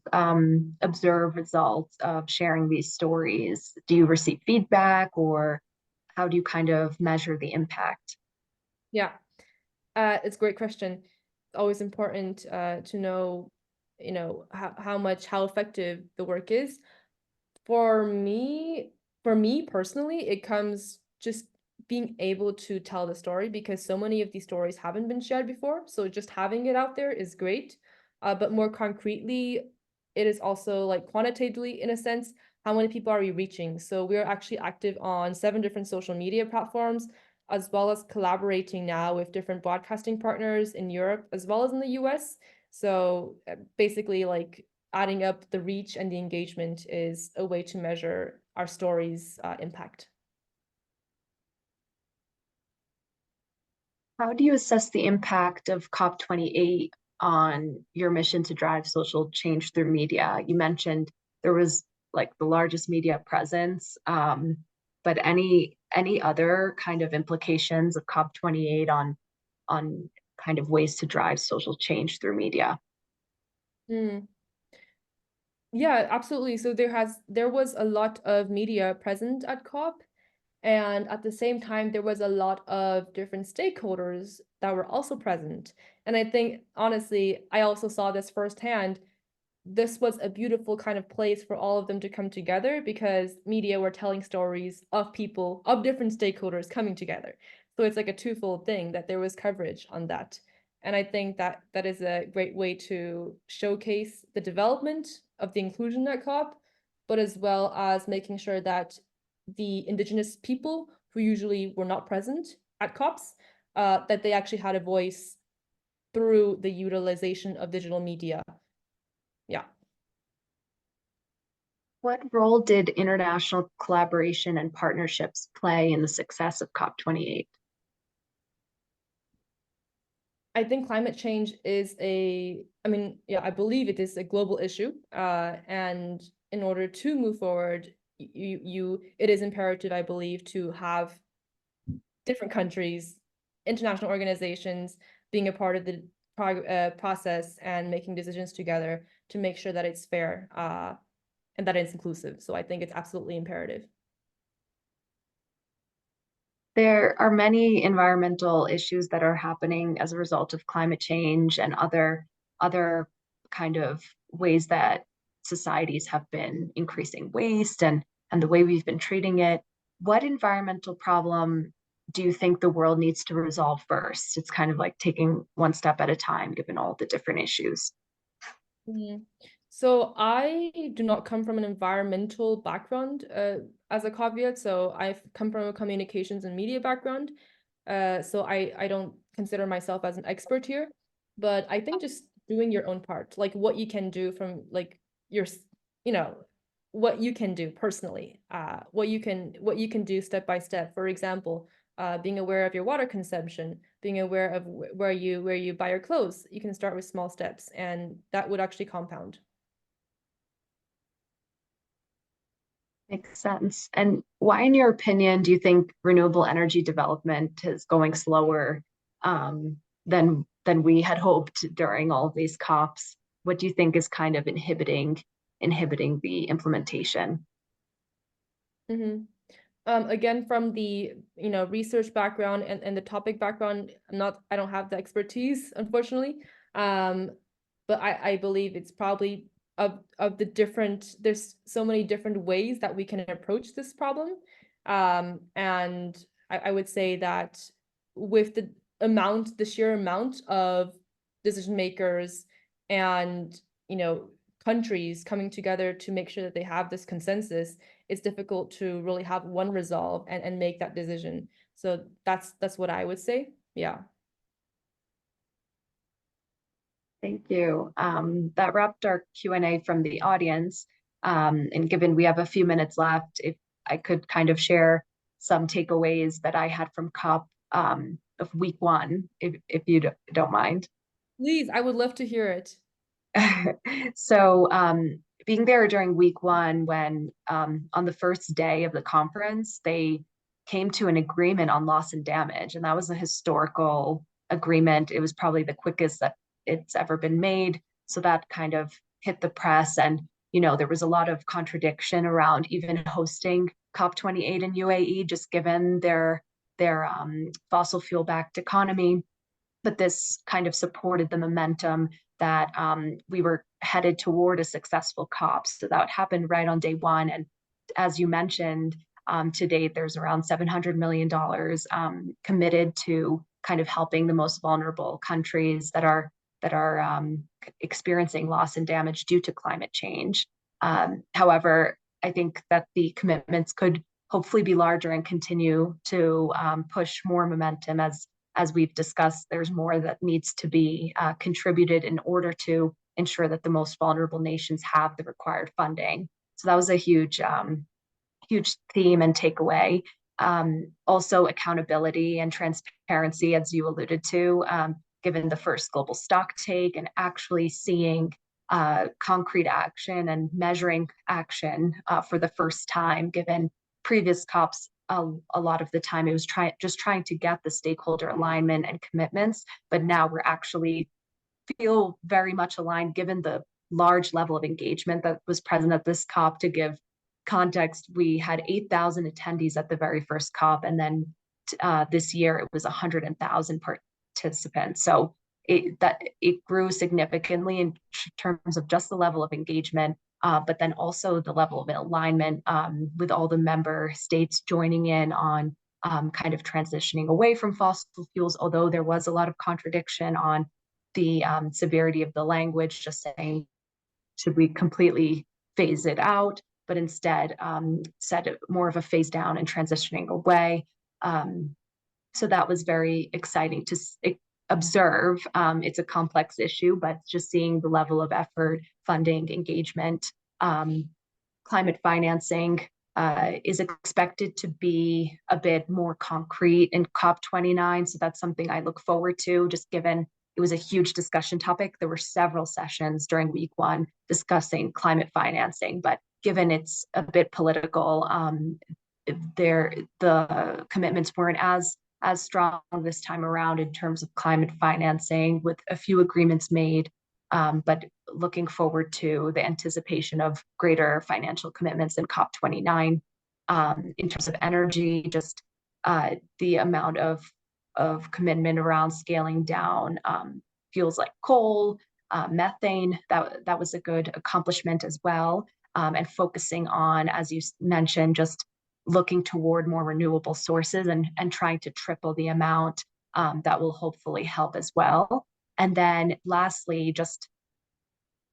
observe results of sharing these stories? Do you receive feedback, or how do you kind of measure the impact? Yeah, it's a great question. It's always important to know, how effective the work is. For me personally, it comes just being able to tell the story, because so many of these stories haven't been shared before. So just having it out there is great. But more concretely, it is also like quantitatively, in a sense, how many people are we reaching? So we're actually active on 7 different social media platforms, as well as collaborating now with different broadcasting partners in Europe as well as in the US. So basically, like, adding up the reach and the engagement is a way to measure our stories' impact. How do you assess the impact of COP28 on your mission to drive social change through media? You mentioned there was like the largest media presence, but any other kind of implications of COP28 on kind of ways to drive social change through media? Yeah, absolutely. So there was a lot of media present at COP, and at the same time, there was a lot of different stakeholders that were also present. And I think, honestly, I also saw this firsthand. This was a beautiful kind of place for all of them to come together, because media were telling stories of people, of different stakeholders coming together. So it's like a twofold thing, that there was coverage on that. And I think that that is a great way to showcase the development of the inclusion at COP, but as well as making sure that the indigenous people who usually were not present at COPs, that they actually had a voice through the utilization of digital media. Yeah. What role did international collaboration and partnerships play in the success of COP28? I think climate change is I believe it is a global issue. And in order to move forward, it is imperative, I believe, to have different countries, international organizations being a part of the process and making decisions together to make sure that it's fair and that it's inclusive. So I think it's absolutely imperative. There are many environmental issues that are happening as a result of climate change and other kind of ways that societies have been increasing waste and the way we've been treating it. What environmental problem do you think the world needs to resolve first? It's kind of like taking one step at a time, given all the different issues. So I do not come from an environmental background as a caveat. So I've come from a communications and media background. So I don't consider myself as an expert here, but I think just doing your own part, like what you can do from like your, you know, what you can do personally, what you can do step by step. For example, being aware of your water consumption, being aware of where you buy your clothes. You can start with small steps, and that would actually compound. Makes sense. And why, in your opinion, do you think renewable energy development is going slower than we had hoped during all of these COPs? What do you think is kind of inhibiting the implementation? Mm-hmm. Again, from the research background and the topic background, I don't have the expertise, unfortunately. But I believe it's probably of the different, there's so many different ways that we can approach this problem. And I would say that with the sheer amount of decision makers and countries coming together to make sure that they have this consensus, it's difficult to really have one resolve and make that decision. So that's what I would say. Yeah. Thank you. That wrapped our Q&A from the audience. And given we have a few minutes left, if I could kind of share some takeaways that I had from COP of week 1, if you don't mind. Please, I would love to hear it. So being there during week 1, when on the first day of the conference, they came to an agreement on loss and damage, and that was a historical agreement. It was probably the quickest that it's ever been made. So that kind of hit the press, and there was a lot of contradiction around even hosting COP28 in UAE, just given their fossil fuel backed economy. But this kind of supported the momentum that we were headed toward a successful COP. So that happened right on day 1. And as you mentioned, to date, there's around $700 million committed to kind of helping the most vulnerable countries that are experiencing loss and damage due to climate change. However, I think that the commitments could hopefully be larger and continue to push more momentum. As we've discussed, there's more that needs to be contributed in order to ensure that the most vulnerable nations have the required funding. So that was a huge theme and takeaway. Also, accountability and transparency, as you alluded to, given the first global stock take and actually seeing concrete action and measuring action for the first time, given previous COPs. A lot of the time it was just trying to get the stakeholder alignment and commitments, but now we're actually feel very much aligned given the large level of engagement that was present at this COP. To give context, we had 8,000 attendees at the very first COP, and then this year it was 100,000 participants. So it grew significantly in terms of just the level of engagement, but then also the level of alignment with all the member states joining in on kind of transitioning away from fossil fuels, although there was a lot of contradiction on the severity of the language, just saying, should we completely phase it out? But instead said more of a phase down and transitioning away. So that was very exciting to observe. It's a complex issue, but just seeing the level of effort, funding, engagement, climate financing is expected to be a bit more concrete in COP29. So that's something I look forward to, just given it was a huge discussion topic. There were several sessions during week 1 discussing climate financing, but given it's a bit political, the commitments weren't as strong this time around in terms of climate financing, with a few agreements made, but looking forward to the anticipation of greater financial commitments in COP29. In terms of energy, just the amount of commitment around scaling down fuels like coal, methane, that was a good accomplishment as well, and focusing on, as you mentioned, just looking toward more renewable sources and trying to triple the amount that will hopefully help as well. And then lastly, just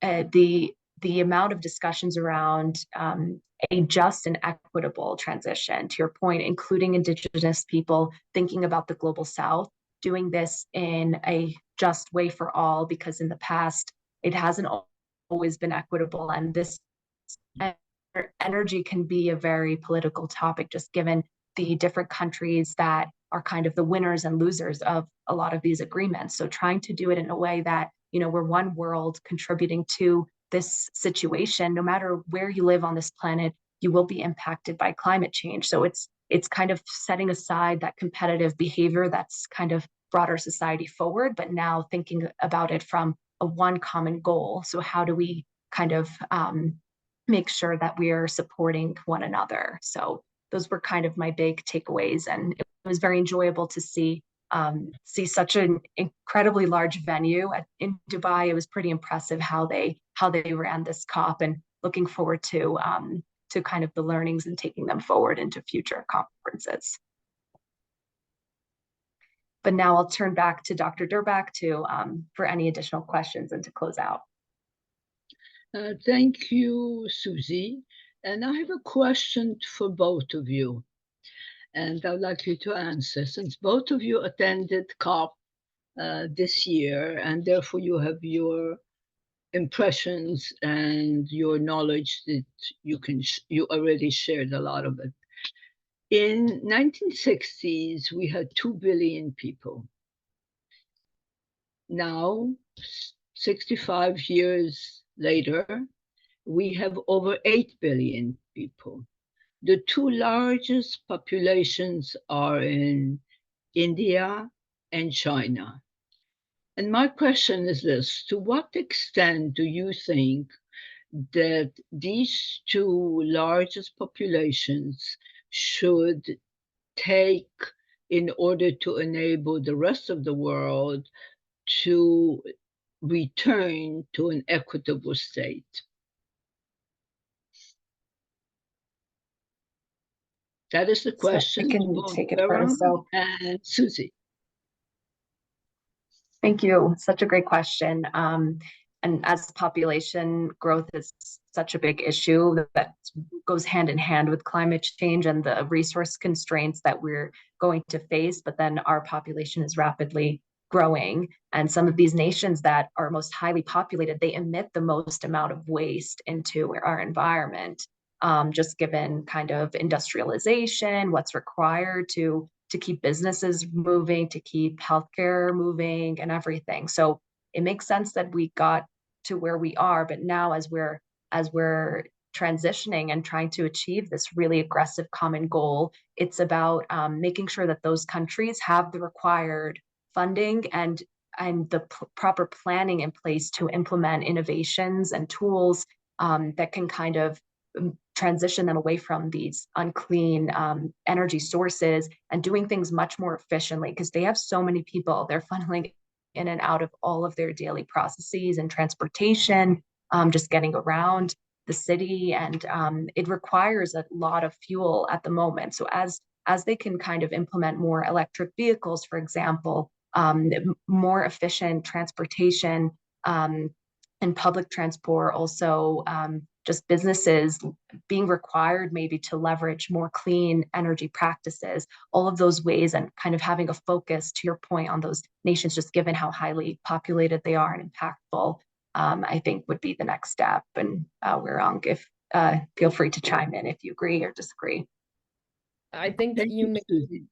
the the amount of discussions around a just and equitable transition, to your point, including Indigenous people, thinking about the global South, doing this in a just way for all, because in the past, it hasn't always been equitable. And this energy can be a very political topic, just given the different countries that are kind of the winners and losers of a lot of these agreements. So trying to do it in a way that, you know, we're one world contributing to this situation. No matter where you live on this planet, you will be impacted by climate change. So it's kind of setting aside that competitive behavior that's kind of brought our society forward, but now thinking about it from a one common goal. So how do we kind of make sure that we are supporting one another? So those were kind of my big takeaways, and it was very enjoyable to see such an incredibly large venue in Dubai. It was pretty impressive how they ran this COP, and looking forward to kind of the learnings and taking them forward into future conferences. But now I'll turn back to Dr. Durbach for any additional questions and to close out. Thank you, Susie. And I have a question for both of you, and I'd like you to answer. Since both of you attended COP this year, and therefore you have your impressions and your knowledge that you already shared a lot of it. In 1960s, we had 2 billion people. Now, 65 years later, we have over 8 billion people. The two largest populations are in India and China. And my question is this: to what extent do you think that these two largest populations should take in order to enable the rest of the world to return to an equitable state? That is the question. So I can take it first. So, and Susie. Thank you. Such a great question. And as population growth is such a big issue that goes hand in hand with climate change and the resource constraints that we're going to face, but then our population is rapidly growing. And some of these nations that are most highly populated, they emit the most amount of waste into our environment, just given kind of industrialization, what's required to keep businesses moving, to keep healthcare moving and everything. So it makes sense that we got to where we are, but now as we're transitioning and trying to achieve this really aggressive common goal, it's about making sure that those countries have the required funding and the proper planning in place to implement innovations and tools that can kind of transition them away from these unclean energy sources and doing things much more efficiently, because they have so many people. They're funneling in and out of all of their daily processes and transportation, just getting around the city, and it requires a lot of fuel at the moment. So as they can kind of implement more electric vehicles, for example, more efficient transportation and public transport, also just businesses being required maybe to leverage more clean energy practices, all of those ways, and kind of having a focus, to your point, on those nations, just given how highly populated they are and impactful, I think would be the next step. And Weirong, if feel free to chime in if you agree or disagree. I think Susie.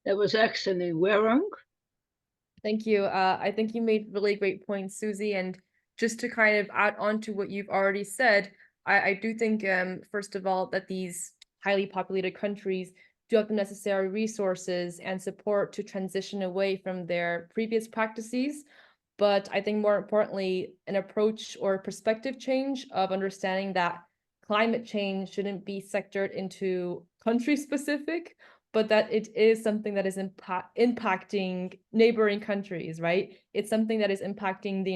That was excellent. Weirong? Thank you. I think you made really great points, Susie. And just to kind of add on to what you've already said, I do think, first of all, that these highly populated countries do have the necessary resources and support to transition away from their previous practices. But I think more importantly, an approach or perspective change of understanding that climate change shouldn't be sectored into country specific, but that it is something that is impacting neighboring countries, right? It's something that is impacting the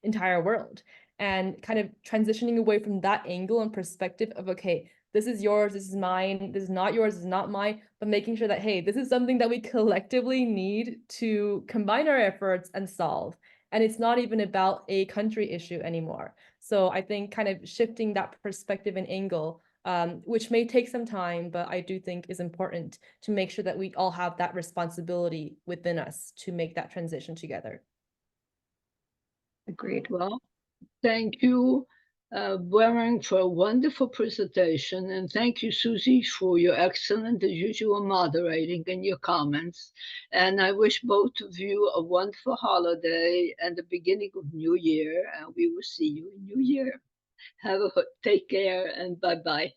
entire world, and kind of transitioning away from that angle and perspective of, okay, this is yours, this is mine, this is not yours, this is not mine, but making sure that, hey, this is something that we collectively need to combine our efforts and solve. And it's not even about a country issue anymore. So I think kind of shifting that perspective and angle, which may take some time, but I do think is important to make sure that we all have that responsibility within us to make that transition together. Agreed. Well, thank you, Weirong, for a wonderful presentation. And thank you, Susie, for your excellent, as usual, moderating and your comments. And I wish both of you a wonderful holiday and the beginning of New Year. And we will see you in New Year. Take care and bye-bye.